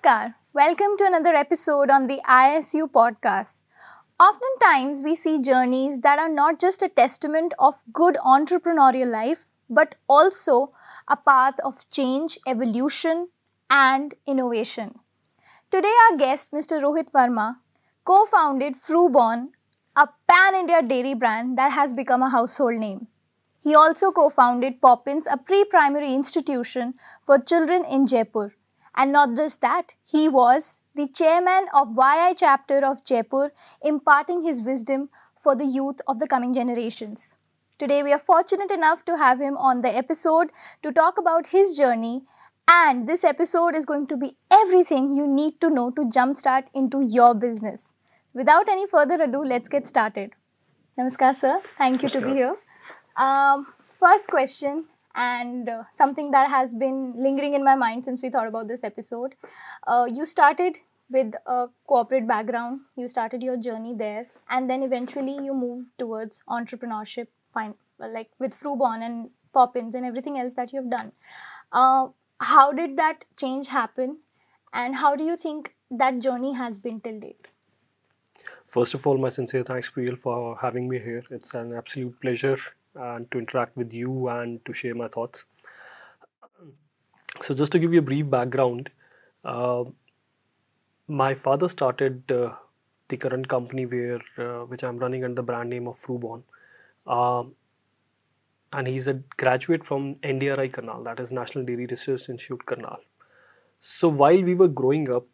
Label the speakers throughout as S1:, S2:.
S1: Namaskar. Welcome to another episode on the IISU Podcast. Oftentimes, we see journeys that are not just a testament of good entrepreneurial life, but also a path of change, evolution, and innovation. Today, our guest, Mr. Rohit Verma, co-founded FruBon, a pan-India dairy brand that has become a household name. He also co-founded Poppins, a pre-primary institution for children in Jaipur. And not just that, he was the chairman of YI chapter of Jaipur, imparting his wisdom for the youth of the coming generations. Today, we are fortunate enough to have him on the episode to talk about his journey. And this episode is going to be everything you need to know to jumpstart into your business. Without any further ado, let's get started. Namaskar, sir. Thank you to be here. First question, and something that has been lingering in my mind since we thought about this episode. You started with a corporate background, you started your journey there, and then eventually you moved towards entrepreneurship, like with FruBon and Poppins and everything else that you've done. How did that change happen, and how do you think that journey has been till date?
S2: First of all, my sincere thanks, Priyal, for having me here. It's an absolute pleasure and to interact with you and to share my thoughts. So just to give you a brief background, my father started the current company which I'm running under the brand name of FruBon. And he's a graduate from NDRI Karnal, that is National Dairy Research Institute Karnal. So while we were growing up,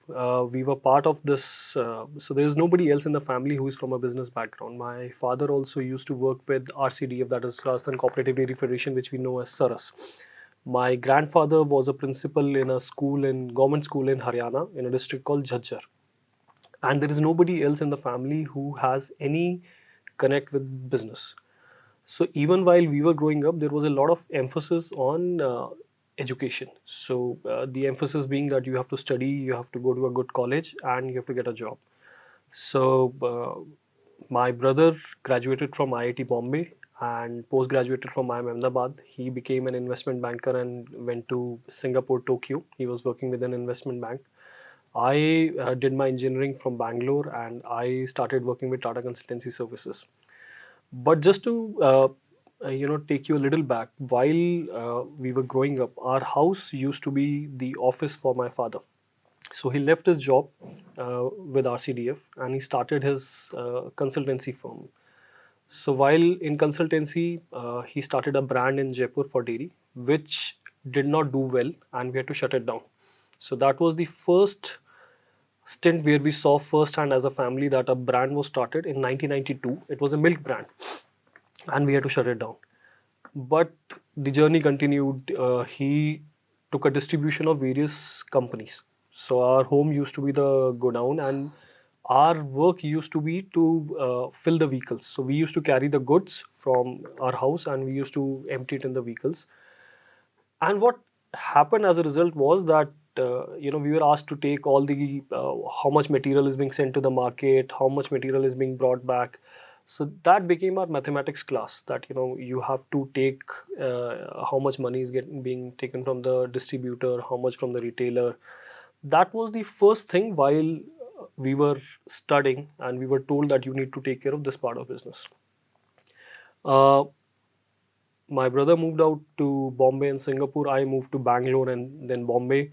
S2: we were part of this. So there's nobody else in the family who is from a business background. My father also used to work with RCDF, that is Rajasthan Cooperative Dairy Federation, which we know as Saras. My grandfather was a principal in a government school in Haryana, in a district called Jhajjar. And there is nobody else in the family who has any connect with business. So even while we were growing up, there was a lot of emphasis on education. So the emphasis being that you have to study, you have to go to a good college, and you have to get a job. So my brother graduated from IIT Bombay and post-graduated from IIM Ahmedabad. He became an investment banker and went to Singapore, Tokyo. He was working with an investment bank. I did my engineering from Bangalore, and I started working with Tata Consultancy Services. But just to take you a little back, while we were growing up, our house used to be the office for my father. So he left his job with RCDF and he started his consultancy firm. So while in consultancy, he started a brand in Jaipur for dairy, which did not do well, and we had to shut it down. So that was the first stint where we saw firsthand as a family that a brand was started in 1992. It was a milk brand, and we had to shut it down. But the journey continued. He took a distribution of various companies. So our home used to be the godown, and our work used to be to fill the vehicles. So we used to carry the goods from our house and we used to empty it in the vehicles. And what happened as a result was that we were asked to take all the how much material is being sent to the market, how much material is being brought back. So that became our mathematics class, that you have to take how much money is being taken from the distributor, how much from the retailer. That was the first thing while we were studying, and we were told that you need to take care of this part of business. My brother moved out to Bombay and Singapore. I moved to Bangalore and then Bombay,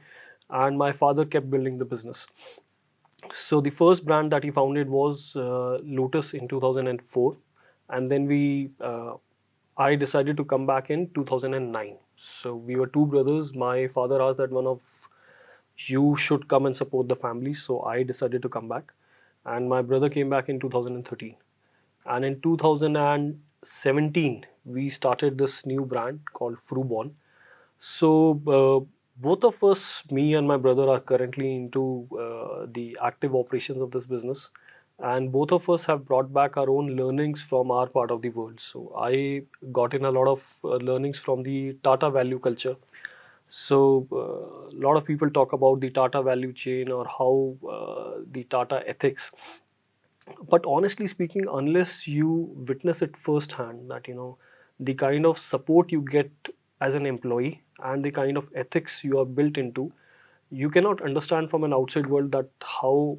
S2: and my father kept building the business. So the first brand that he founded was Lotus in 2004, and then I decided to come back in 2009. So we were two brothers. My father asked that one of you should come and support the family, so I decided to come back, and my brother came back in 2013. And in 2017, we started this new brand called FruBon. So both of us, me and my brother, are currently into the active operations of this business, and both of us have brought back our own learnings from our part of the world. So I got in a lot of learnings from the Tata value culture. So a lot of people talk about the Tata value chain or how the Tata ethics. But honestly speaking, unless you witness it firsthand, that the kind of support you get as an employee and the kind of ethics you are built into, you cannot understand from an outside world that how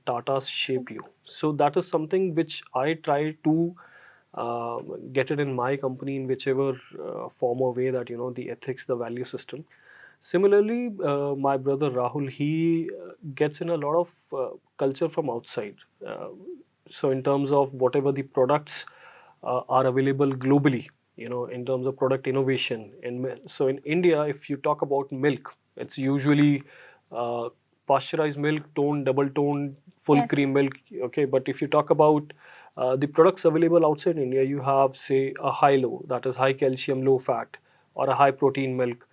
S2: Tatas shape you. So that is something which I try to get it in my company in whichever form or way that the ethics, the value system. Similarly, my brother Rahul, he gets in a lot of culture from outside. So in terms of whatever the products are available globally, in terms of product innovation. So in India, if you talk about milk, it's usually pasteurized milk, toned, double toned, full
S1: Yes.
S2: cream milk. Okay, but if you talk about the products available outside India, you have, say, a high-low, that is high calcium, low fat, or a high protein milk.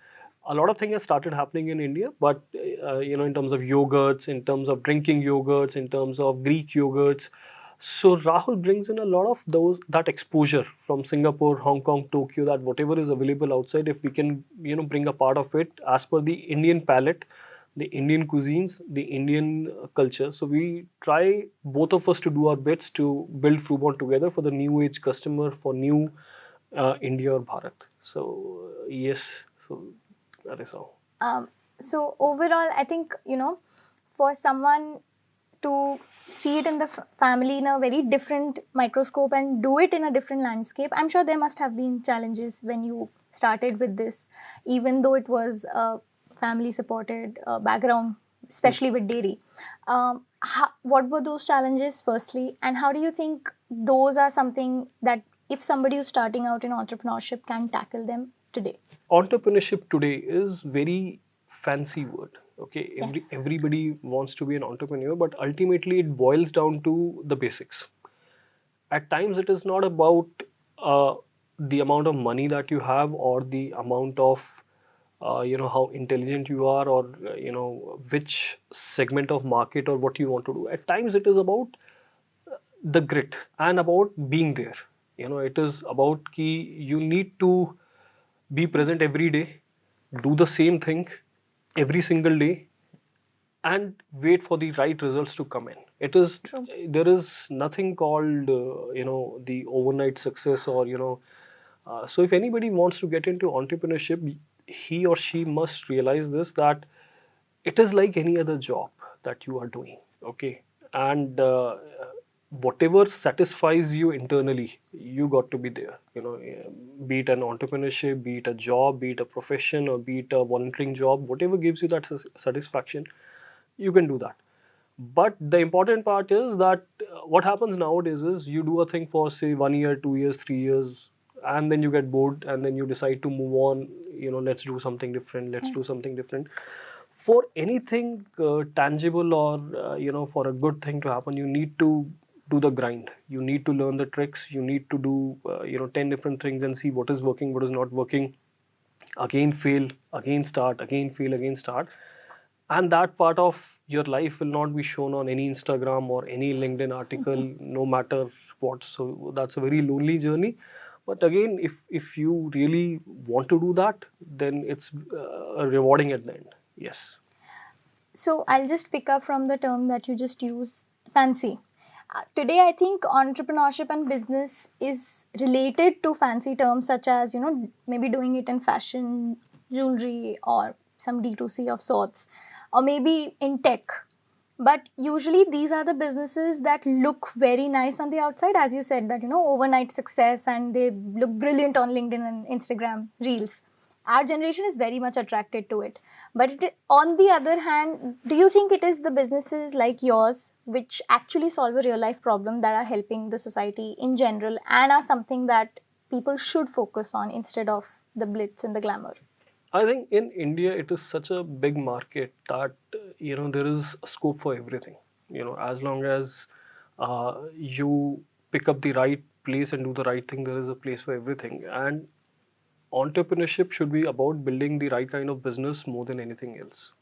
S2: A lot of things have started happening in India, but in terms of yogurts, in terms of drinking yogurts, in terms of Greek yogurts. So Rahul brings in a lot of that exposure from Singapore, Hong Kong, Tokyo, that whatever is available outside, if we can bring a part of it as per the Indian palate, the Indian cuisines, the Indian culture. So we try, both of us, to do our bits to build FruBon together for the new age customer, for new India or Bharat. So yes, so that is how.
S1: So overall, I think, for someone to see it in the family in a very different microscope and do it in a different landscape, I'm sure there must have been challenges when you started with this, even though it was a family supported background, especially with dairy. What were those challenges firstly, and how do you think those are something that if somebody who's starting out in entrepreneurship can tackle them today?
S2: Entrepreneurship today is very fancy word. Okay,
S1: Yes.
S2: everybody wants to be an entrepreneur, but ultimately it boils down to the basics. At times it is not about the amount of money that you have, or the amount of how intelligent you are, or which segment of market or what you want to do. At times it is about the grit and about being there. It is about ki you need to be present every day, do the same thing every single day, and wait for the right results to come in.
S1: True.
S2: There is nothing called the overnight success, or so if anybody wants to get into entrepreneurship, he or she must realize this, that it is like any other job that you are doing. Okay, and whatever satisfies you internally, you got to be there. Be it an entrepreneurship, be it a job, be it a profession, or be it a volunteering job, whatever gives you that satisfaction, you can do that. But the important part is that what happens nowadays is, you do a thing for, say, 1 year, 2 years, 3 years, and then you get bored, and then you decide to move on. Let's do something different. Let's do
S1: Yes.
S2: something different. For anything tangible, or for a good thing to happen, you need to do the grind. You need to learn the tricks. You need to do 10 different things and see what is working, what is not working. Again fail, again start, again fail, again start. And that part of your life will not be shown on any Instagram or any LinkedIn article, no matter what. So that's a very lonely journey. But again, if you really want to do that, then it's rewarding at the end. Yes.
S1: So I'll just pick up from the term that you just used, fancy. Today, I think entrepreneurship and business is related to fancy terms such as, maybe doing it in fashion, jewelry, or some D2C of sorts, or maybe in tech. But usually these are the businesses that look very nice on the outside, as you said, that, overnight success, and they look brilliant on LinkedIn and Instagram reels. Our generation is very much attracted to it. But on the other hand, do you think it is the businesses like yours which actually solve a real life problem that are helping the society in general and are something that people should focus on instead of the blitz and the glamour?
S2: I think in India it is such a big market that there is scope for everything. As long as you pick up the right place and do the right thing, there is a place for everything. And entrepreneurship should be about building the right kind of business more than anything else.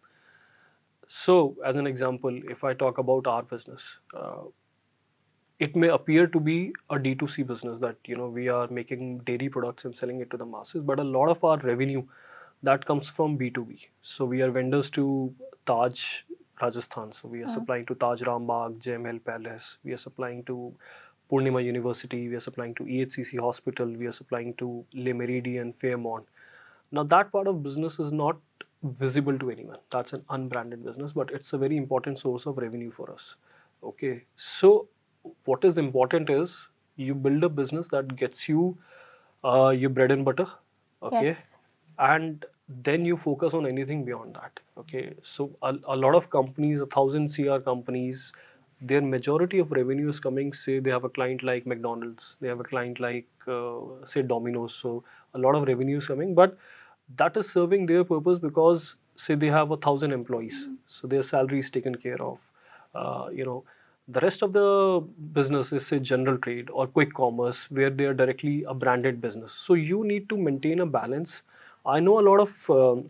S2: So, as an example, if I talk about our business, it may appear to be a D2C business, that we are making dairy products and selling it to the masses, but a lot of our revenue that comes from B2B. So we are vendors to Taj Rajasthan. So we are supplying to Taj Rambagh, Gem Hill Palace. We are supplying to Purnima University. We are supplying to EHCC Hospital. We are supplying to Le Meridian, Fairmont. Now that part of business is not visible to anyone. That's an unbranded business, but it's a very important source of revenue for us. Okay, so what is important is you build a business that gets you your bread and butter. Okay,
S1: Yes.
S2: and then you focus on anything beyond that. Okay, so a lot of companies, 1,000 CR companies, their majority of revenue is coming, say they have a client like McDonald's, they have a client like say Domino's, so a lot of revenue is coming, but that is serving their purpose because say they have 1,000 employees, so their salary is taken care of. You know, the rest of the business is say general trade or quick commerce where they are directly a branded business. So you need to maintain a balance. I know a lot of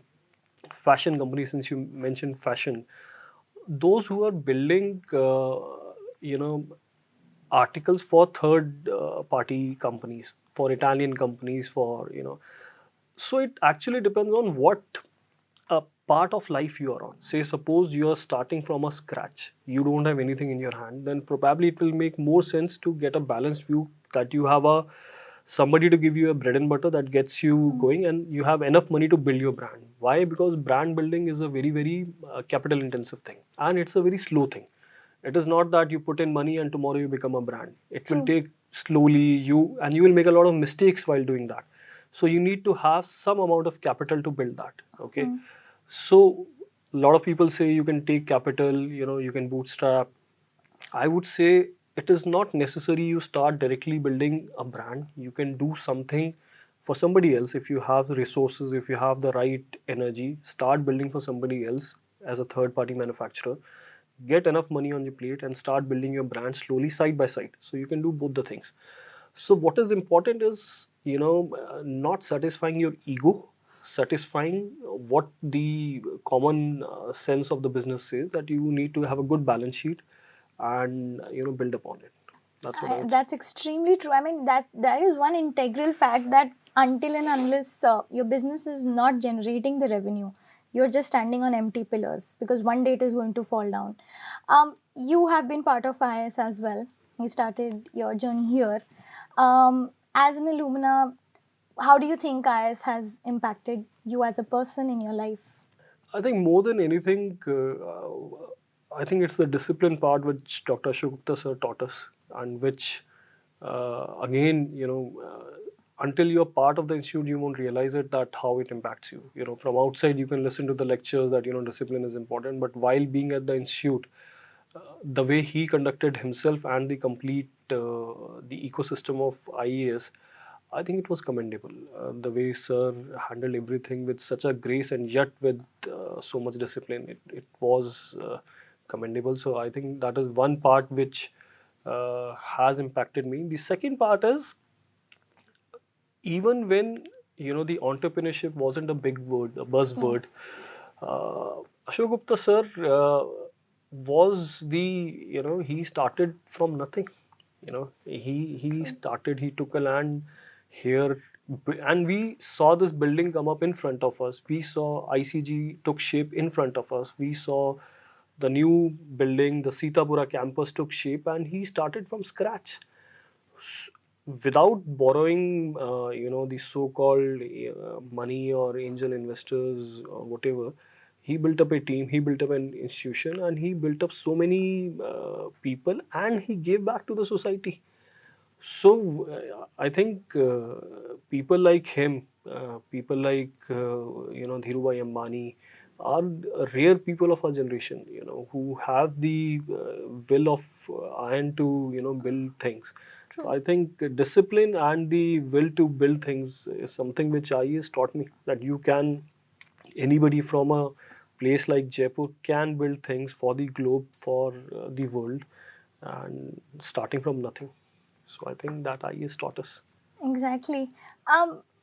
S2: fashion companies, since you mentioned fashion, those who are building you know articles for third party companies, for Italian companies, for so it actually depends on what part of life you are on. Say suppose you are starting from a scratch, you don't have anything in your hand, then probably it will make more sense to get a balanced view, that you have a somebody to give you a bread and butter that gets you going, and you have enough money to build your brand. Why? Because brand building is a very capital intensive thing, and it's a very slow thing. It is not that you put in money and tomorrow you become a brand. It will
S1: True.
S2: take slowly, you will make a lot of mistakes while doing that. So you need to have some amount of capital to build that. Okay, so a lot of people say you can take capital, you can bootstrap. I would say it is not necessary you start directly building a brand. You can do something for somebody else if you have the resources, if you have the right energy. Start building for somebody else as a third party manufacturer. Get enough money on your plate and start building your brand slowly side by side. So you can do both the things. So what is important is not satisfying your ego, satisfying what the common sense of the business is, that you need to have a good balance sheet and build upon it. That's what I would.
S1: That's extremely true. I mean, that is one integral fact, that until and unless your business is not generating the revenue, you're just standing on empty pillars, because one day it is going to fall down. You have been part of IIS as well. You started your journey here. As an alumna, how do you think IIS has impacted you as a person in your life?
S2: I think more than anything, I think it's the discipline part which Dr. Ashok sir taught us, and which, again, until you're part of the institute, you won't realize it, that how it impacts you. From outside, you can listen to the lectures that discipline is important, but while being at the institute, the way he conducted himself and the complete the ecosystem of IES, I think it was commendable. The way sir handled everything with such a grace and yet with so much discipline, it was commendable. So I think that is one part which has impacted me. The second part is, even when the entrepreneurship wasn't a big word, a buzzword,
S1: Yes.
S2: Ashok Gupta sir was the he started from nothing. He
S1: True.
S2: started, he took a land here, and we saw this building come up in front of us. We saw ICG took shape in front of us. We saw the new building, the Sitapura campus took shape, and he started from scratch without borrowing the so-called money or angel investors or whatever. He built up a team, he built up an institution, and he built up so many people, and he gave back to the society. So I think people like him, people like Dhirubhai Ambani, are rare people of our generation, who have the will of iron to build things. So
S1: True.
S2: I think discipline and the will to build things is something which IES taught me, that you can, anybody from a place like Jaipur can build things for the globe, for the world, and starting from nothing. So I think that IES taught us.
S1: Exactly.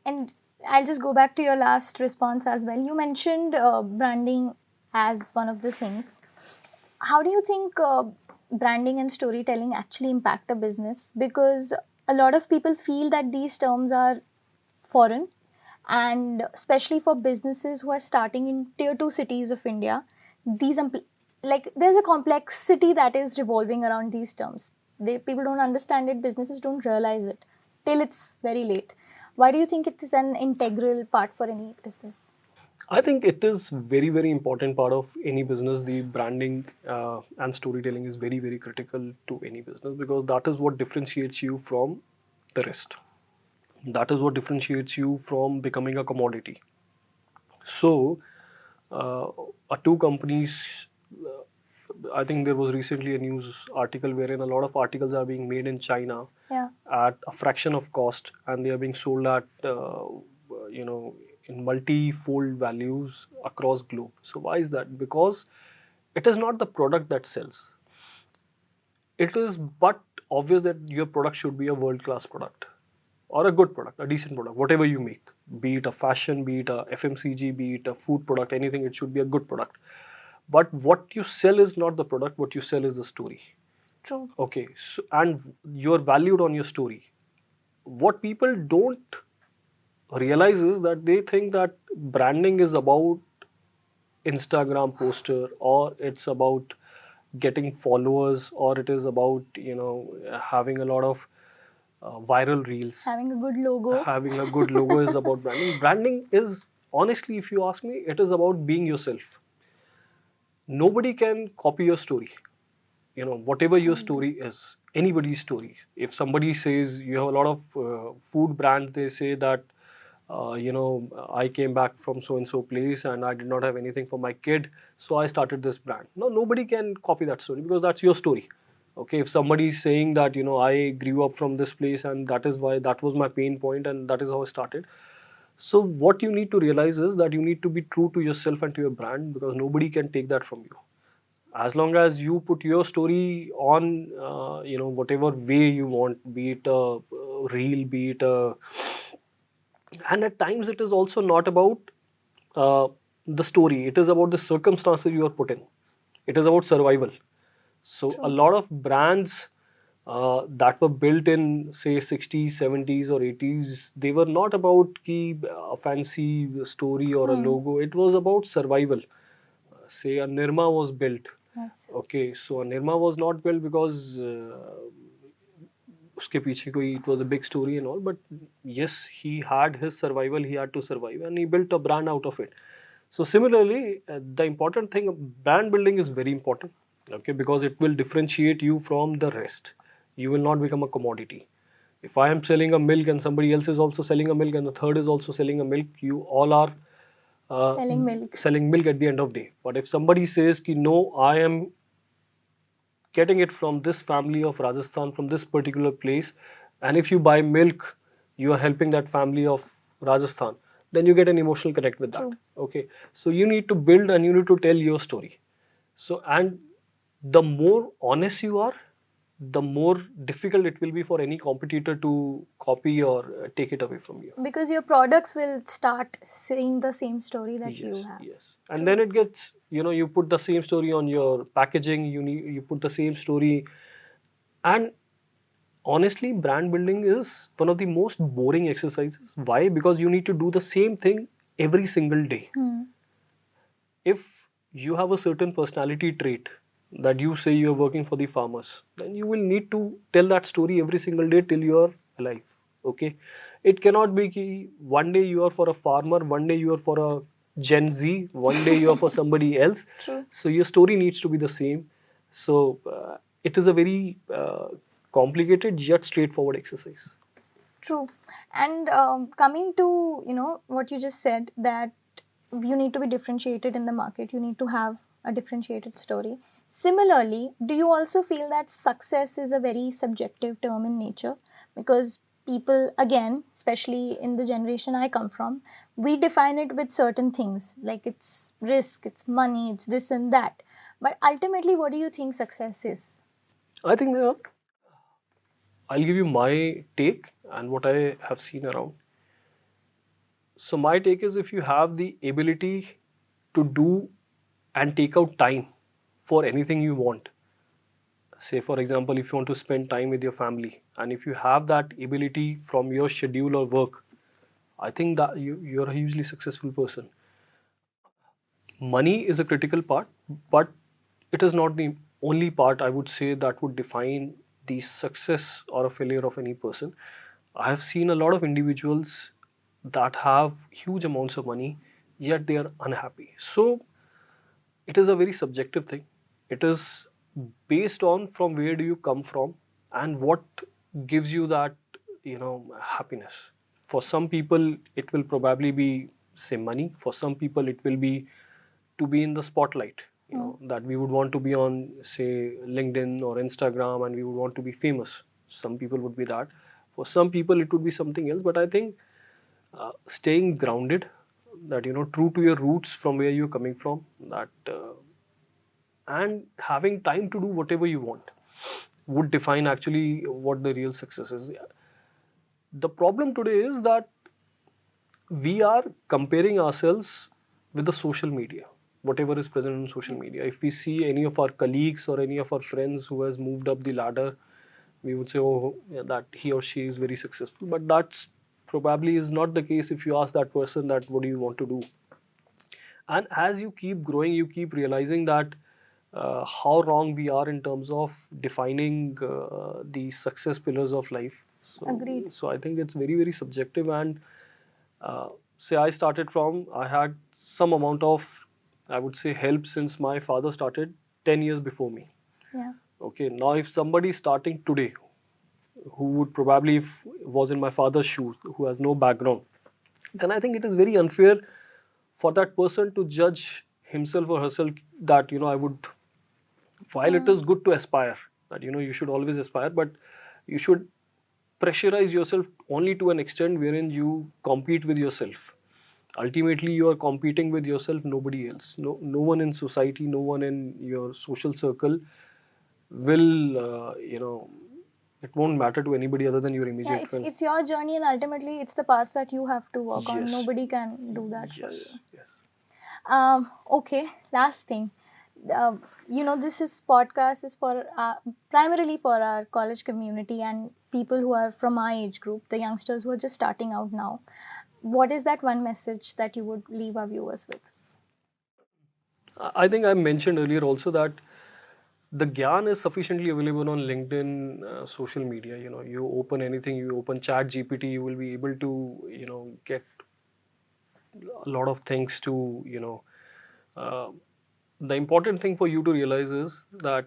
S1: And I'll just go back to your last response as well. You mentioned branding as one of the things. How do you think branding and storytelling actually impact a business? Because a lot of people feel that these terms are foreign, and especially for businesses who are starting in tier 2 cities of India, these like there's a complexity that is revolving around these terms. People don't understand it, businesses don't realize it till it's very late. Why do you think it is an integral part for any business?
S2: I think it is very, very important part of any business. The branding and storytelling is very, very critical to any business, because that is what differentiates you from the rest. That is what differentiates you from becoming a commodity. So, uh, two companies, I think there was recently a news article wherein a lot of articles are being made in China
S1: Yeah.
S2: at a fraction of cost, and they are being sold at in multi-fold values across globe. So why is that? Because it is not the product that sells. It is but obvious that your product should be a world-class product or a good product, a decent product, whatever you make, be it a fashion, be it a FMCG, be it a food product, anything, it should be a good product. But what you sell is not the product, what you sell is the story.
S1: True.
S2: Okay, so, and you're valued on your story. What people don't realize is that they think that branding is about Instagram poster, or it's about getting followers, or it is about having a lot of viral reels.
S1: Having a good logo.
S2: Having a good logo is about branding. Branding is, honestly, if you ask me, it is about being yourself. Nobody can copy your story. Whatever your story is, anybody's story. If somebody says, you have a lot of food brands, they say that I came back from so and so place and I did not have anything for my kid, so I started this brand. No, nobody can copy that story, because that's your story. Okay, if somebody is saying that I grew up from this place and that is why, that was my pain point and that is how I started. So what you need to realize is that you need to be true to yourself and to your brand, because nobody can take that from you. As long as you put your story on whatever way you want, be it a reel, be it a, and at times it is also not about uh, the story, it is about the circumstances you are put in. It is about survival. So a lot of brands that were built in, say, 60s, 70s or 80s, they were not about a fancy story or a logo. It was about survival. Say a Nirma was built.
S1: Yes.
S2: Okay, so a Nirma was not built because उसके पीछे कोई, it was a big story and all, but yes, he had his survival, he had to survive, and he built a brand out of it. So similarly, the important thing, brand building is very important, okay, because it will differentiate you from the rest. You will not become a commodity. If I am selling a milk and somebody else is also selling a milk and the third is also selling a milk, you all are selling milk at the end of the day. But if somebody says ki, no, I am getting it from this family of Rajasthan, from this particular place, and if you buy milk, you are helping that family of Rajasthan, then you get an emotional connect with that.
S1: True.
S2: Okay, so you need to build and you need to tell your story. So, and the more honest you are, the more difficult it will be for any competitor to copy or take it away from you.
S1: Because your products will start saying the same story that you have.
S2: Yes. And then it gets, you put the same story on your packaging, you put the same story. And honestly, brand building is one of the most boring exercises. Why? Because you need to do the same thing every single day. If you have a certain personality trait that you say you're working for the farmers, then you will need to tell that story every single day till you're alive. Okay, it cannot be ki one day you are for a farmer, one day you are for a Gen Z, one day you are for somebody else.
S1: True.
S2: So your story needs to be the same. So it is a very complicated yet straightforward exercise.
S1: True. And coming to what you just said, that you need to be differentiated in the market, you need to have a differentiated story. Similarly, do you also feel that success is a very subjective term in nature? Because people, again, especially in the generation I come from, we define it with certain things, like it's risk, it's money, it's this and that. But ultimately, what do you think success is?
S2: I think I'll give you my take and what I have seen around. So my take is, if you have the ability to do and take out time for anything you want, say for example, if you want to spend time with your family, and if you have that ability from your schedule or work, I think that you're a hugely successful person. Money is a critical part, but it is not the only part, I would say, that would define the success or a failure of any person. I have seen a lot of individuals that have huge amounts of money, yet they are unhappy. So it is a very subjective thing. It is based on from where do you come from and what gives you that, happiness. For some people it will probably be, say, money. For some people it will be to be in the spotlight, that we would want to be on, say, LinkedIn or Instagram, and we would want to be famous. Some people would be that. For some people it would be something else. But I think staying grounded, that true to your roots, from where you're coming from, that and having time to do whatever you want, would define actually what the real success is. The problem today is that we are comparing ourselves with the social media, whatever is present on social media. If we see any of our colleagues or any of our friends who has moved up the ladder, we would say, oh, yeah, that he or she is very successful. But that's probably is not the case if you ask that person that what do you want to do. And as you keep growing, you keep realizing that how wrong we are in terms of defining the success pillars of life. So,
S1: Agreed.
S2: So I think it's very, very subjective. And say I started from, I had some amount of, I would say, help since my father started 10 years before me.
S1: Yeah.
S2: Okay, now if somebody is starting today, who would probably, if was in my father's shoes, who has no background, then I think it is very unfair for that person to judge himself or herself that, I would, while it is good to aspire, that, you should always aspire, but you should pressurize yourself only to an extent wherein you compete with yourself. Ultimately, you are competing with yourself, nobody else. No one in society, no one in your social circle will, it won't matter to anybody other than your immediate
S1: Yeah,
S2: friend.
S1: it's your journey, and ultimately it's the path that you have to walk on.
S2: Yes.
S1: Nobody can do that for
S2: Yes,
S1: you.
S2: yes.
S1: Okay, last thing. This is podcast is for primarily for our college community and people who are from my age group, the youngsters who are just starting out now. What is that one message that you would leave our viewers with?
S2: I think I mentioned earlier also that the gyan is sufficiently available on LinkedIn, social media. You open anything, you open Chat GPT, you will be able to, get a lot of things to, uh, the important thing for you to realize is that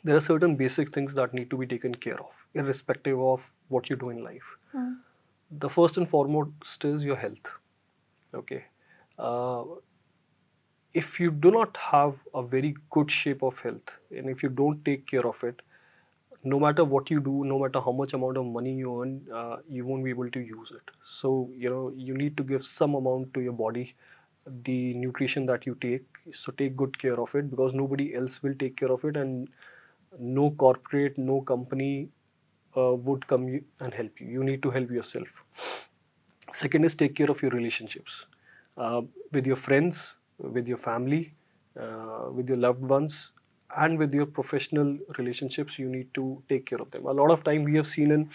S2: there are certain basic things that need to be taken care of, irrespective of what you do in life. The first and foremost is your health. Okay. Uh, if you do not have a very good shape of health, and if you don't take care of it, no matter what you do, no matter how much amount of money you earn, you won't be able to use it. So, you need to give some amount to your body, the nutrition that you take. So take good care of it, because nobody else will take care of it, and no corporate, no company would come and help you. You need to help yourself. Second is take care of your relationships, with your friends, with your family, with your loved ones, and with your professional relationships. You need to take care of them. A lot of time we have seen in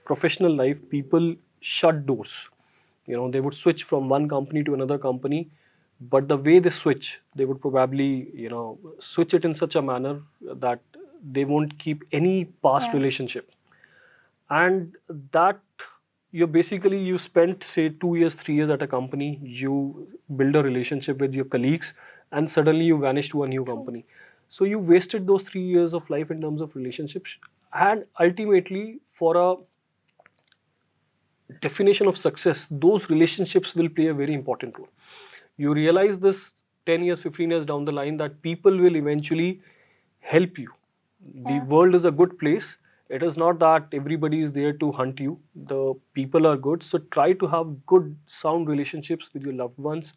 S2: professional life, people shut doors. They would switch from one company to another company, but the way they switch, they would probably, switch it in such a manner that they won't keep any past
S1: Yeah.
S2: relationship. And that you spent, say, 2 years, 3 years at a company, you build a relationship with your colleagues, and suddenly you vanish to a new company. So you wasted those 3 years of life in terms of relationships. And ultimately, for a definition of success, those relationships will play a very important role. You realize this 10 years, 15 years down the line, that people will eventually help you. The
S1: Yeah.
S2: world is a good place. It is not that everybody is there to hunt you. The people are good. So try to have good, sound relationships with your loved ones.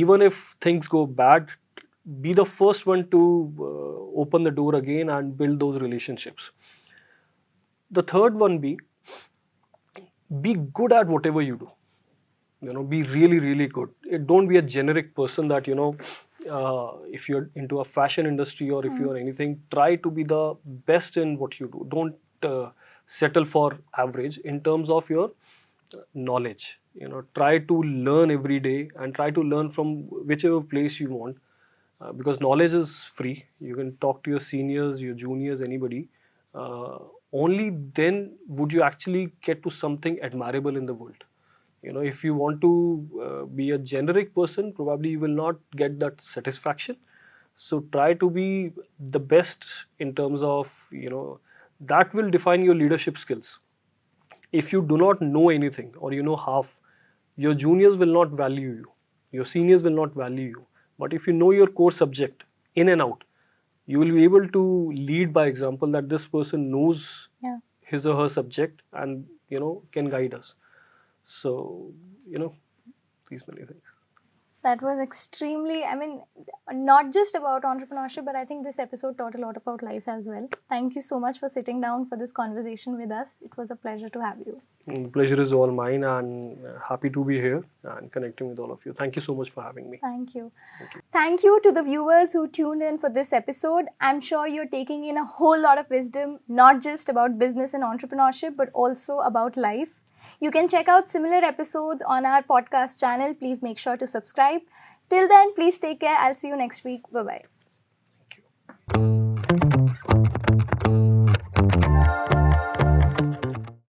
S2: Even if things go bad, be the first one to open the door again and build those relationships. The third one be good at whatever you do. Be really, really good. Don't be a generic person that, if you're into a fashion industry, or if you're anything, try to be the best in what you do. Don't settle for average in terms of your knowledge. Try to learn every day, and try to learn from whichever place you want, because knowledge is free. You can talk to your seniors, your juniors, anybody. uh, Only then would you actually get to something admirable in the world. If you want to be a generic person, probably you will not get that satisfaction. So try to be the best in terms of, that will define your leadership skills. If you do not know anything, or you know half, your juniors will not value you, your seniors will not value you. But if you know your core subject in and out, you will be able to lead by example, that this person knows his or her subject and can guide us. So these many things.
S1: That was extremely, not just about entrepreneurship, but I think this episode taught a lot about life as well. Thank you so much for sitting down for this conversation with us. It was a pleasure to have you.
S2: Pleasure is all mine, and happy to be here and connecting with all of you. Thank you so much for having me.
S1: Thank you. Thank you to the viewers who tuned in for this episode. I'm sure you're taking in a whole lot of wisdom, not just about business and entrepreneurship, but also about life. You can check out similar episodes on our podcast channel. Please make sure to subscribe. Till then, please take care. I'll see you next week. Bye-bye.
S2: Thank you.